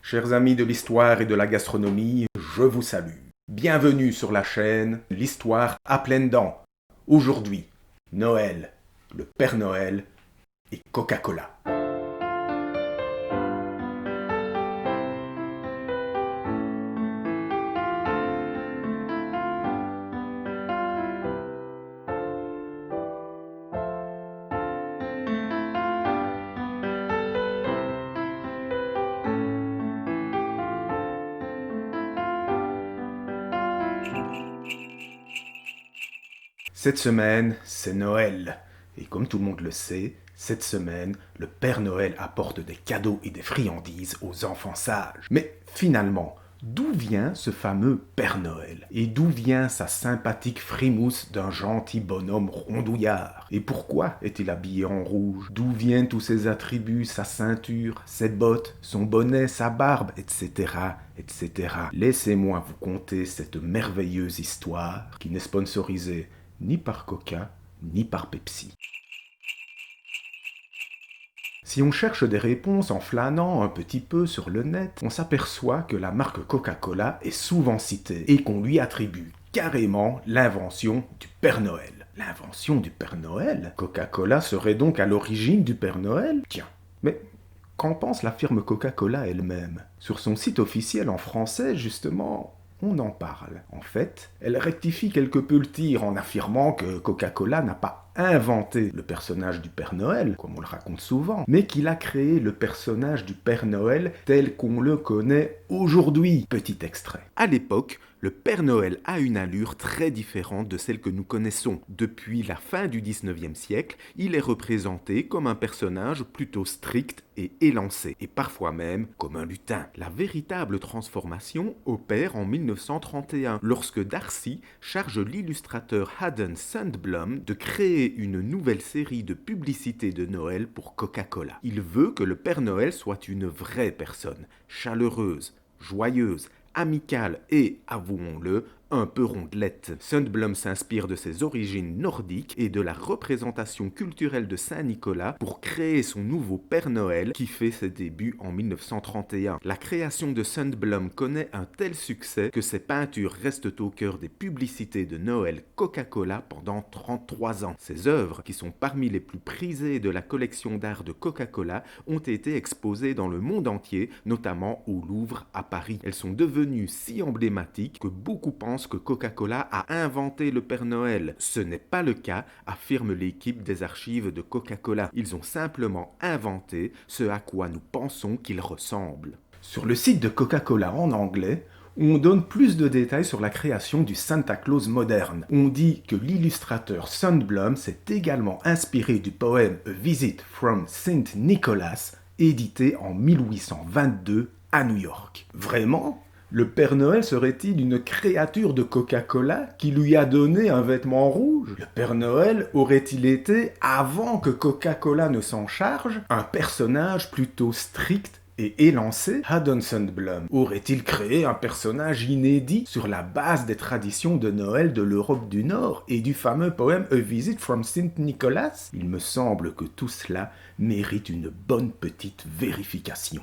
Chers amis de l'histoire et de la gastronomie, je vous salue. Bienvenue sur la chaîne L'Histoire à pleines dents. Aujourd'hui, Noël, le Père Noël et Coca-Cola. Cette semaine, c'est Noël. Et comme tout le monde le sait, cette semaine, le Père Noël apporte des cadeaux et des friandises aux enfants sages. Mais finalement, d'où vient ce fameux Père Noël? Et d'où vient sa sympathique frimousse d'un gentil bonhomme rondouillard? Et pourquoi est-il habillé en rouge? D'où viennent tous ses attributs, sa ceinture, ses bottes, son bonnet, sa barbe, etc., etc. Laissez-moi vous conter cette merveilleuse histoire qui n'est sponsorisée ni par Coca, ni par Pepsi. Si on cherche des réponses en flânant un petit peu sur le net, on s'aperçoit que la marque Coca-Cola est souvent citée et qu'on lui attribue carrément l'invention du Père Noël. L'invention du Père Noël? Coca-Cola serait donc à l'origine du Père Noël? Tiens, mais qu'en pense la firme Coca-Cola elle-même? Sur son site officiel en français, justement, on en parle. En fait, elle rectifie quelque peu le tir en affirmant que Coca-Cola n'a pas inventé le personnage du Père Noël, comme on le raconte souvent, mais qu'il a créé le personnage du Père Noël tel qu'on le connaît aujourd'hui. Petit extrait. À l'époque, le Père Noël a une allure très différente de celle que nous connaissons. Depuis la fin du 19e siècle, il est représenté comme un personnage plutôt strict et élancé, et parfois même comme un lutin. La véritable transformation opère en 1931, lorsque Darcy charge l'illustrateur Haddon Sundblom de créer une nouvelle série de publicités de Noël pour Coca-Cola. Il veut que le Père Noël soit une vraie personne, chaleureuse, joyeuse, amicale et, avouons-le, un peu rondelette. Sundblom s'inspire de ses origines nordiques et de la représentation culturelle de Saint-Nicolas pour créer son nouveau Père Noël qui fait ses débuts en 1931. La création de Sundblom connaît un tel succès que ses peintures restent au cœur des publicités de Noël Coca-Cola pendant 33 ans. Ses œuvres, qui sont parmi les plus prisées de la collection d'art de Coca-Cola, ont été exposées dans le monde entier, notamment au Louvre à Paris. Elles sont devenues si emblématiques que beaucoup pensent que Coca-Cola a inventé le Père Noël. Ce n'est pas le cas, affirme l'équipe des archives de Coca-Cola. Ils ont simplement inventé ce à quoi nous pensons qu'il ressemble. Sur le site de Coca-Cola en anglais, on donne plus de détails sur la création du Santa Claus moderne. On dit que l'illustrateur Sundblom s'est également inspiré du poème A Visit from Saint Nicholas, édité en 1822 à New York. Vraiment ? Le Père Noël serait-il une créature de Coca-Cola qui lui a donné un vêtement rouge? Le Père Noël aurait-il été, avant que Coca-Cola ne s'en charge, un personnage plutôt strict et élancé? Haddon Sundblom aurait-il créé un personnage inédit sur la base des traditions de Noël de l'Europe du Nord et du fameux poème A Visit from Saint Nicholas? Il me semble que tout cela mérite une bonne petite vérification.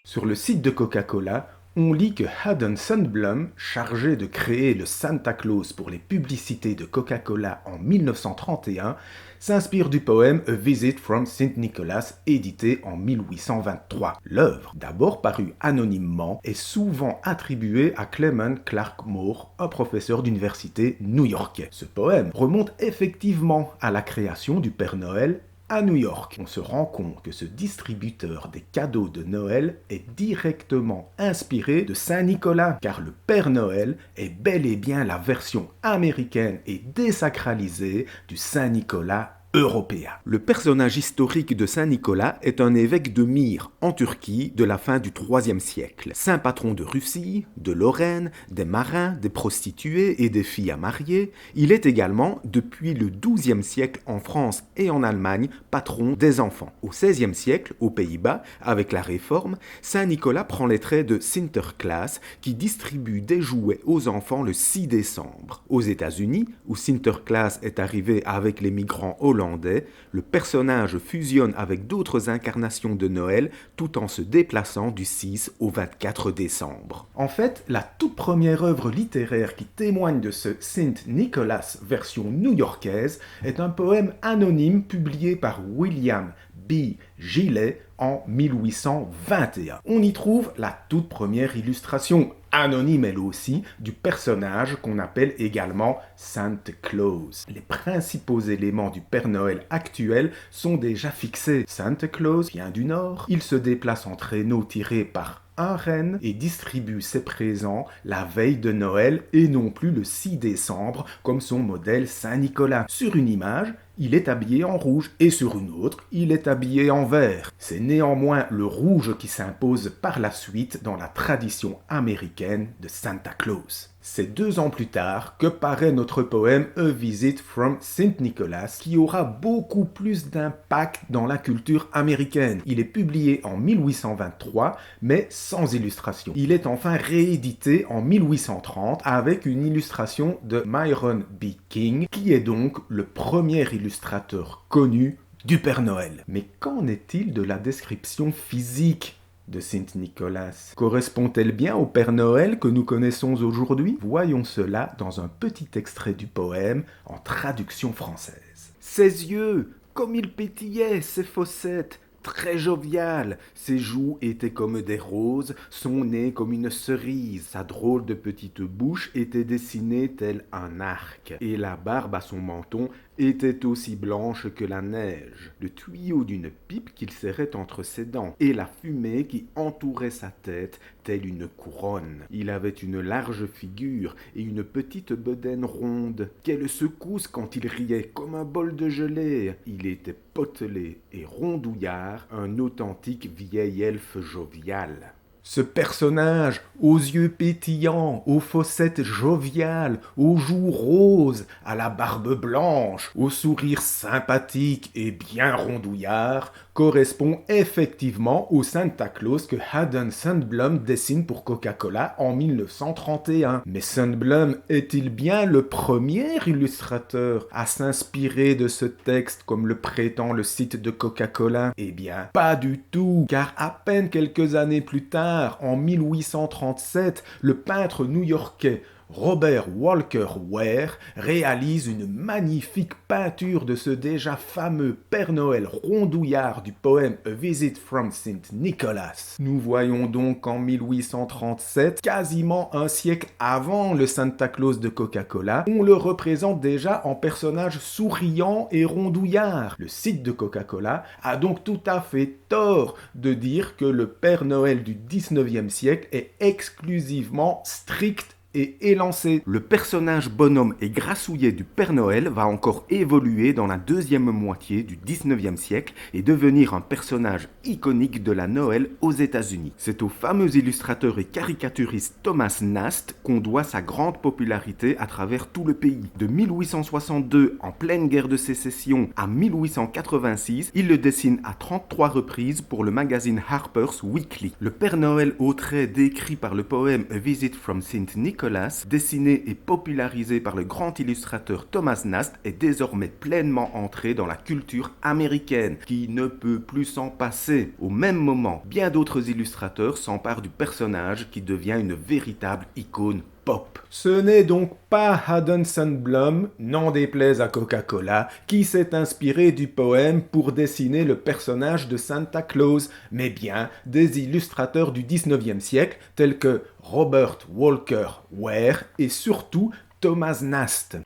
Sur le site de Coca-Cola, on lit que Haddon Sundblom, chargé de créer le Santa Claus pour les publicités de Coca-Cola en 1931, s'inspire du poème A Visit from Saint Nicholas, édité en 1823. L'œuvre, d'abord parue anonymement, est souvent attribuée à Clement Clark Moore, un professeur d'université new-yorkais. Ce poème remonte effectivement à la création du Père Noël à New York. On se rend compte que ce distributeur des cadeaux de Noël est directement inspiré de Saint-Nicolas, car le Père Noël est bel et bien la version américaine et désacralisée du Saint-Nicolas européen. Le personnage historique de Saint-Nicolas est un évêque de Myre, en Turquie, de la fin du IIIe siècle. Saint patron de Russie, de Lorraine, des marins, des prostituées et des filles à marier, il est également, depuis le XIIe siècle en France et en Allemagne, patron des enfants. Au XVIe siècle, aux Pays-Bas, avec la Réforme, Saint-Nicolas prend les traits de Sinterklaas, qui distribue des jouets aux enfants le 6 décembre. Aux États-Unis, où Sinterklaas est arrivé avec les migrants hollandais, hollandais, le personnage fusionne avec d'autres incarnations de Noël tout en se déplaçant du 6 au 24 décembre. En fait, la toute première œuvre littéraire qui témoigne de ce Saint Nicholas version new-yorkaise est un poème anonyme publié par William B. Gillet en 1821. On y trouve la toute première illustration, anonyme elle aussi, du personnage qu'on appelle également Santa Claus. Les principaux éléments du Père Noël actuel sont déjà fixés. Santa Claus vient du Nord, il se déplace en traîneau tiré par un renne et distribue ses présents la veille de Noël et non plus le 6 décembre comme son modèle Saint-Nicolas. Sur une image, il est habillé en rouge et sur une autre, il est habillé en vert. C'est néanmoins le rouge qui s'impose par la suite dans la tradition américaine de Santa Claus. C'est 2 ans plus tard que paraît notre poème A Visit from Saint Nicholas qui aura beaucoup plus d'impact dans la culture américaine. Il est publié en 1823 mais sans illustration. Il est enfin réédité en 1830 avec une illustration de Myron B. King qui est donc le premier illustrateur connu du Père Noël. Mais qu'en est-il de la description physique de Saint Nicolas? Correspond-elle bien au Père Noël que nous connaissons aujourd'hui? Voyons cela dans un petit extrait du poème en traduction française. Ses yeux, comme ils pétillaient, ses fossettes, très jovial, ses joues étaient comme des roses, son nez comme une cerise, sa drôle de petite bouche était dessinée telle un arc, et la barbe à son menton était aussi blanche que la neige, le tuyau d'une pipe qu'il serrait entre ses dents, et la fumée qui entourait sa tête telle une couronne. Il avait une large figure et une petite bedaine ronde. Quelle secousse quand il riait comme un bol de gelée. Il était potelé et rondouillard, un authentique vieil elfe jovial. Ce personnage, aux yeux pétillants, aux fossettes joviales, aux joues roses, à la barbe blanche, au sourire sympathique et bien rondouillard, correspond effectivement au Santa Claus que Haddon Sundblom dessine pour Coca-Cola en 1931. Mais Sundblom est-il bien le premier illustrateur à s'inspirer de ce texte comme le prétend le site de Coca-Cola? Eh bien, pas du tout, car à peine quelques années plus tard, en 1837, le peintre new-yorkais Robert Walker Ware réalise une magnifique peinture de ce déjà fameux Père Noël rondouillard du poème A Visit from Saint Nicholas. Nous voyons donc en 1837, quasiment un siècle avant le Santa Claus de Coca-Cola, on le représente déjà en personnage souriant et rondouillard. Le site de Coca-Cola a donc tout à fait tort de dire que le Père Noël du 19e siècle est exclusivement strict et élancé. Le personnage bonhomme et grassouillet du Père Noël va encore évoluer dans la deuxième moitié du 19e siècle et devenir un personnage iconique de la Noël aux États-Unis. C'est au fameux illustrateur et caricaturiste Thomas Nast qu'on doit sa grande popularité à travers tout le pays. De 1862, en pleine guerre de sécession, à 1886, il le dessine à 33 reprises pour le magazine Harper's Weekly. Le Père Noël au trait décrit par le poème A Visit from Saint Nicholas, dessiné et popularisé par le grand illustrateur Thomas Nast, est désormais pleinement entré dans la culture américaine, qui ne peut plus s'en passer. Au même moment, bien d'autres illustrateurs s'emparent du personnage qui devient une véritable icône pop. Ce n'est donc pas Haddon Sundblom, n'en déplaise à Coca-Cola, qui s'est inspiré du poème pour dessiner le personnage de Santa Claus, mais bien des illustrateurs du 19e siècle tels que Robert Walker Ware et surtout Thomas Nast.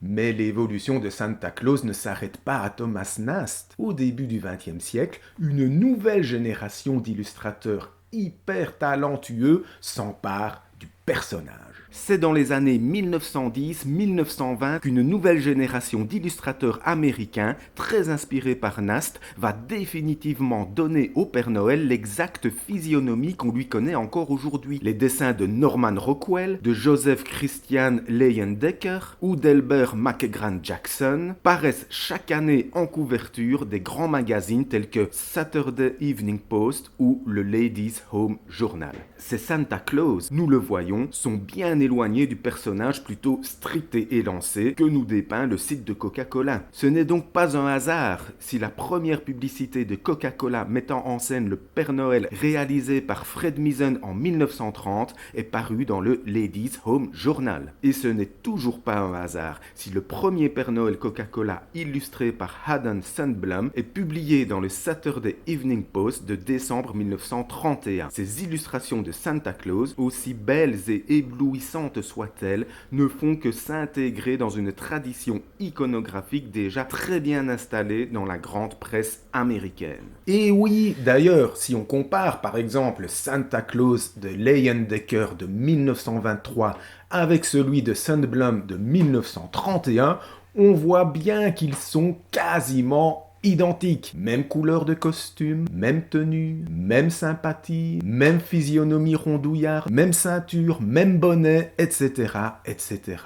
Mais l'évolution de Santa Claus ne s'arrête pas à Thomas Nast. Au début du XXe siècle, une nouvelle génération d'illustrateurs hyper talentueux s'empare du personnage. C'est dans les années 1910-1920 qu'une nouvelle génération d'illustrateurs américains, très inspirés par Nast, va définitivement donner au Père Noël l'exacte physionomie qu'on lui connaît encore aujourd'hui. Les dessins de Norman Rockwell, de Joseph Christian Leyendecker ou d'Elbert McGran Jackson paraissent chaque année en couverture des grands magazines tels que Saturday Evening Post ou le Ladies' Home Journal. C'est Santa Claus, nous le voyons, voyons sont bien éloignés du personnage plutôt strict et élancé que nous dépeint le site de Coca-Cola. Ce n'est donc pas un hasard si la première publicité de Coca-Cola mettant en scène le Père Noël réalisée par Fred Meeson en 1930 est parue dans le Ladies Home Journal. Et ce n'est toujours pas un hasard si le premier Père Noël Coca-Cola illustré par Haddon Sundblom est publié dans le Saturday Evening Post de décembre 1931. Ces illustrations de Santa Claus, aussi belles et éblouissantes soient-elles, ne font que s'intégrer dans une tradition iconographique déjà très bien installée dans la grande presse américaine. Et oui, d'ailleurs, si on compare par exemple Santa Claus de Leyendecker de 1923 avec celui de Sundblom de 1931, on voit bien qu'ils sont quasiment identiques. Même couleur de costume, même tenue, même sympathie, même physionomie rondouillard, même ceinture, même bonnet, etc., etc.,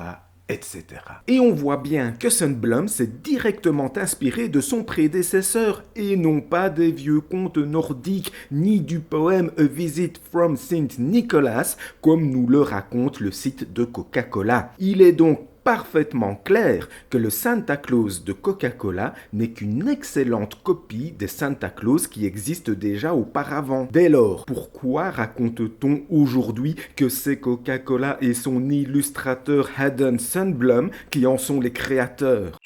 etc. Et on voit bien que Sundblom s'est directement inspiré de son prédécesseur et non pas des vieux contes nordiques ni du poème A Visit from Saint Nicholas comme nous le raconte le site de Coca-Cola. Il est donc parfaitement clair que le Santa Claus de Coca-Cola n'est qu'une excellente copie des Santa Claus qui existent déjà auparavant. Dès lors, pourquoi raconte-t-on aujourd'hui que c'est Coca-Cola et son illustrateur Haddon Sundblom qui en sont les créateurs ?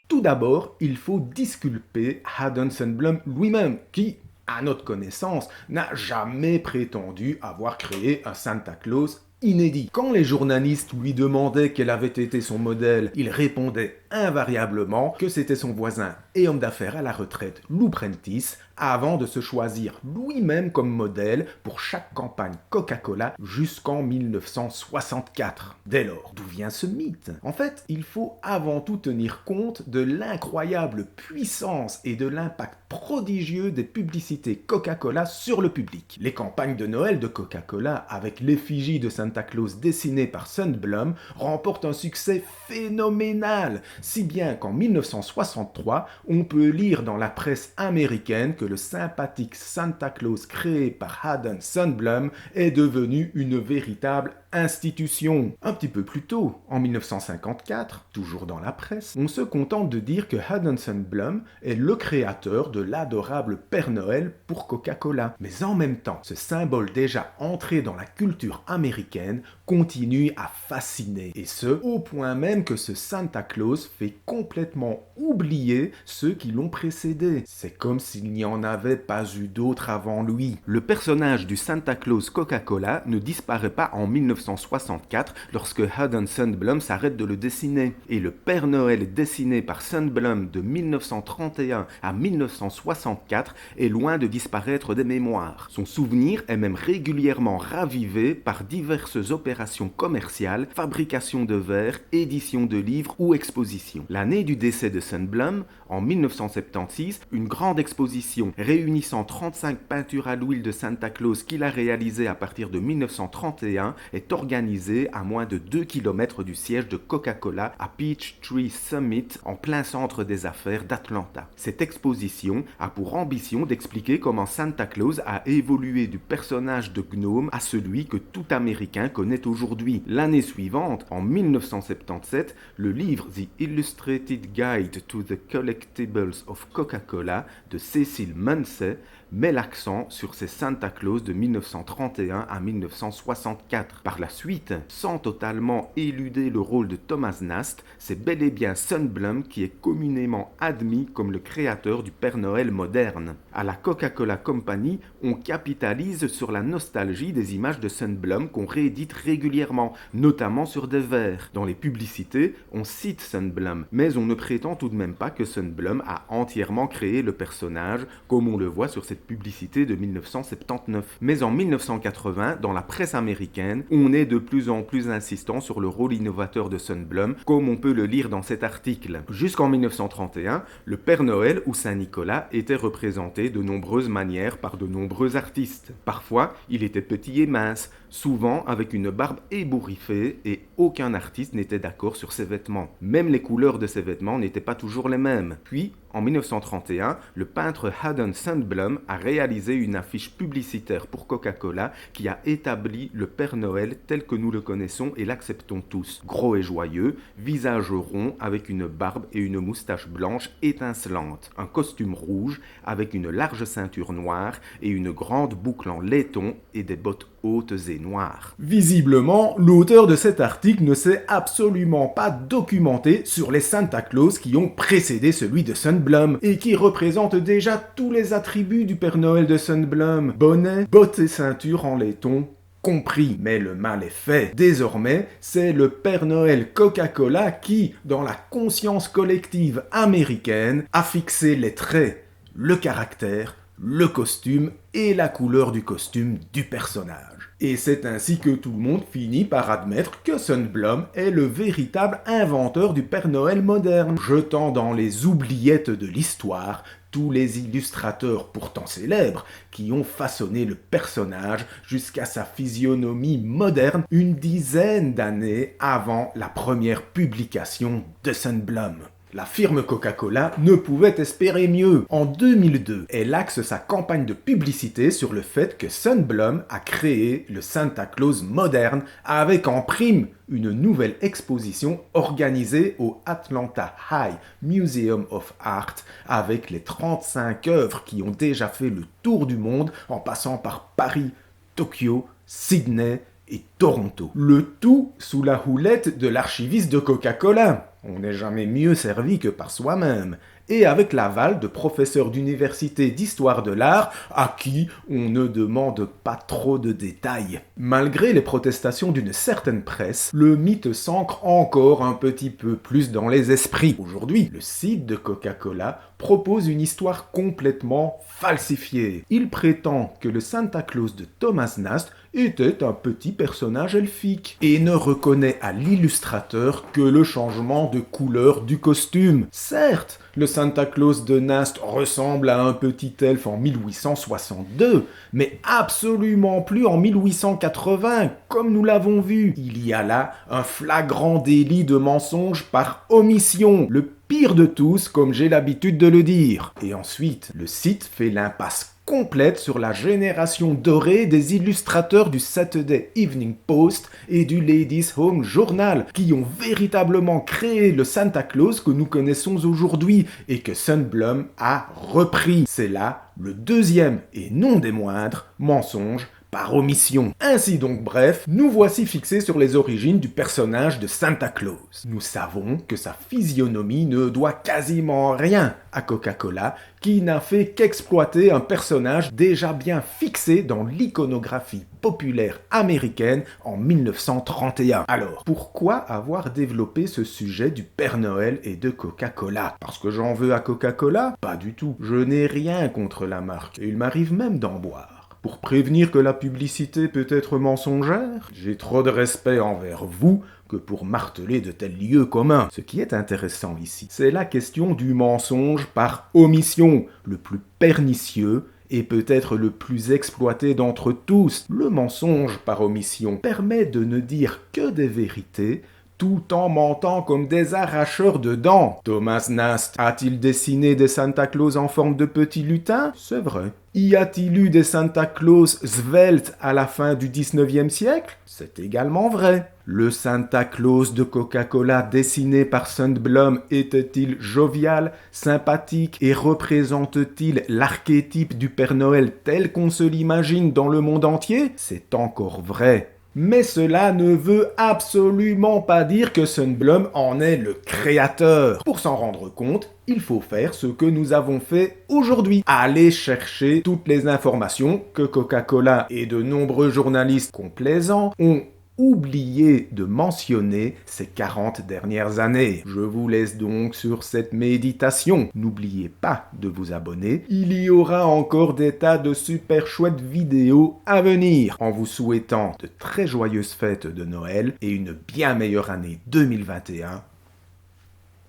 Tout d'abord, il faut disculper Haddon Sundblom lui-même, qui, à notre connaissance, n'a jamais prétendu avoir créé un Santa Claus inédit. Quand les journalistes lui demandaient quel avait été son modèle, il répondait invariablement que c'était son voisin et homme d'affaires à la retraite, Lou Prentice, avant de se choisir lui-même comme modèle pour chaque campagne Coca-Cola jusqu'en 1964. Dès lors, d'où vient ce mythe ? En fait, il faut avant tout tenir compte de l'incroyable puissance et de l'impact prodigieux des publicités Coca-Cola sur le public. Les campagnes de Noël de Coca-Cola avec l'effigie de Santa Claus dessinée par Sundblom remportent un succès phénoménal, si bien qu'en 1963, on peut lire dans la presse américaine que le sympathique Santa Claus créé par Haddon Sundblom est devenu une véritable institution. Un petit peu plus tôt, en 1954, toujours dans la presse, on se contente de dire que Haddon Sundblom est le créateur de l'adorable Père Noël pour Coca-Cola. Mais en même temps, ce symbole déjà entré dans la culture américaine continue à fasciner. Et ce, au point même que ce Santa Claus fait complètement oublier ceux qui l'ont précédé. C'est comme s'il n'y en avait pas eu d'autres avant lui. Le personnage du Santa Claus Coca-Cola ne disparaît pas en 1964 lorsque Haddon Sundblom s'arrête de le dessiner. Et le Père Noël dessiné par Sundblom de 1931 à 1964 est loin de disparaître des mémoires. Son souvenir est même régulièrement ravivé par diverses opérations commerciales, fabrication de verres, édition de livres ou expositions. L'année du décès de Sundblom, en 1976, une grande exposition réunissant 35 peintures à l'huile de Santa Claus qu'il a réalisées à partir de 1931 est organisée à moins de 2 km du siège de Coca-Cola à Peachtree Summit, en plein centre des affaires d'Atlanta. Cette exposition a pour ambition d'expliquer comment Santa Claus a évolué du personnage de gnome à celui que tout Américain connaît aujourd'hui. L'année suivante, en 1977, le livre The Illustrated Guide to the Collectibles of Coca-Cola de Cecil Munsey met l'accent sur ces Santa Claus de 1931 à 1964. Par la suite, sans totalement éluder le rôle de Thomas Nast, c'est bel et bien Sundblom qui est communément admis comme le créateur du Père Noël moderne. À la Coca-Cola Company, on capitalise sur la nostalgie des images de Sundblom qu'on réédite régulièrement, notamment sur des verres. Dans les publicités, on cite Sundblom, mais on ne prétend tout de même pas que Sundblom a entièrement créé le personnage, comme on le voit sur cette publicité de 1979. Mais en 1980, dans la presse américaine, on est de plus en plus insistant sur le rôle innovateur de Sundblom, comme on peut le lire dans cet article. Jusqu'en 1931, le Père Noël ou Saint-Nicolas était représenté de nombreuses manières par de nombreux artistes. Parfois, il était petit et mince, souvent avec une barbe ébouriffée et aucun artiste n'était d'accord sur ses vêtements. Même les couleurs de ses vêtements n'étaient pas toujours les mêmes. Puis, en 1931, le peintre Haddon Sundblom a réalisé une affiche publicitaire pour Coca-Cola qui a établi le Père Noël tel que nous le connaissons et l'acceptons tous. Gros et joyeux, visage rond avec une barbe et une moustache blanche étincelante, un costume rouge avec une large ceinture noire et une grande boucle en laiton et des bottes hautes et noires. Visiblement, l'auteur de cet article ne s'est absolument pas documenté sur les Santa Claus qui ont précédé celui de Sundblom et qui représentent déjà tous les attributs du Père Noël de Sundblom. Bonnet, bottes et ceinture en laiton, compris. Mais le mal est fait. Désormais, c'est le Père Noël Coca-Cola qui, dans la conscience collective américaine, a fixé les traits, le caractère, le costume et la couleur du costume du personnage. Et c'est ainsi que tout le monde finit par admettre que Sundblom est le véritable inventeur du Père Noël moderne, jetant dans les oubliettes de l'histoire tous les illustrateurs pourtant célèbres qui ont façonné le personnage jusqu'à sa physionomie moderne une dizaine d'années avant la première publication de Sundblom. La firme Coca-Cola ne pouvait espérer mieux. En 2002, elle axe sa campagne de publicité sur le fait que Sundblom a créé le Santa Claus moderne avec en prime une nouvelle exposition organisée au Atlanta High Museum of Art avec les 35 œuvres qui ont déjà fait le tour du monde en passant par Paris, Tokyo, Sydney et Toronto. Le tout sous la houlette de l'archiviste de Coca-Cola. On n'est jamais mieux servi que par soi-même. Et avec l'aval de professeurs d'université d'histoire de l'art à qui on ne demande pas trop de détails. Malgré les protestations d'une certaine presse, le mythe s'ancre encore un petit peu plus dans les esprits. Aujourd'hui, le site de Coca-Cola propose une histoire complètement falsifiée. Il prétend que le Santa Claus de Thomas Nast était un petit personnage elfique et ne reconnaît à l'illustrateur que le changement de couleur du costume. Certes, le Santa Claus de Nast ressemble à un petit elfe en 1862, mais absolument plus en 1880, comme nous l'avons vu. Il y a là un flagrant délit de mensonge par omission, le pire de tous, comme j'ai l'habitude de le dire. Et ensuite, le site fait l'impasse complète sur la génération dorée des illustrateurs du Saturday Evening Post et du Ladies Home Journal, qui ont véritablement créé le Santa Claus que nous connaissons aujourd'hui et que Sundblom a repris. C'est là le deuxième, et non des moindres, mensonge par omission. Ainsi donc, bref, nous voici fixés sur les origines du personnage de Santa Claus. Nous savons que sa physionomie ne doit quasiment rien à Coca-Cola, qui n'a fait qu'exploiter un personnage déjà bien fixé dans l'iconographie populaire américaine en 1931. Alors, pourquoi avoir développé ce sujet du Père Noël et de Coca-Cola? Parce que j'en veux à Coca-Cola? Pas du tout. Je n'ai rien contre la marque, et il m'arrive même d'en boire. Pour prévenir que la publicité peut être mensongère, j'ai trop de respect envers vous que pour marteler de tels lieux communs. Ce qui est intéressant ici, c'est la question du mensonge par omission, le plus pernicieux et peut-être le plus exploité d'entre tous. Le mensonge par omission permet de ne dire que des vérités, tout en mentant comme des arracheurs de dents. Thomas Nast a-t-il dessiné des Santa Claus en forme de petits lutins? C'est vrai. Y a-t-il eu des Santa Claus sveltes à la fin du 19e siècle? C'est également vrai. Le Santa Claus de Coca-Cola dessiné par Sundblom était-il jovial, sympathique et représente-t-il l'archétype du Père Noël tel qu'on se l'imagine dans le monde entier? C'est encore vrai. Mais cela ne veut absolument pas dire que Sundblom en est le créateur. Pour s'en rendre compte, il faut faire ce que nous avons fait aujourd'hui. Aller chercher toutes les informations que Coca-Cola et de nombreux journalistes complaisants ont oublié de mentionner ces 40 dernières années. Je vous laisse donc sur cette méditation. N'oubliez pas de vous abonner. Il y aura encore des tas de super chouettes vidéos à venir. En vous souhaitant de très joyeuses fêtes de Noël et une bien meilleure année 2021.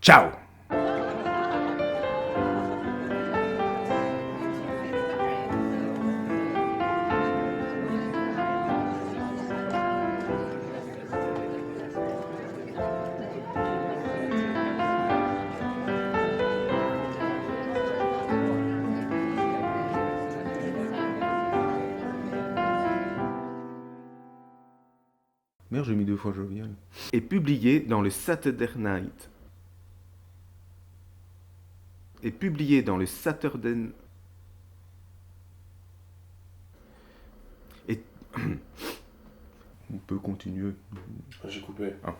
Ciao! Merde, j'ai mis 2 fois jovial. Est publié dans le Saturday Night. Est publié dans le Saturday... Et... On peut continuer. J'ai coupé. Ah.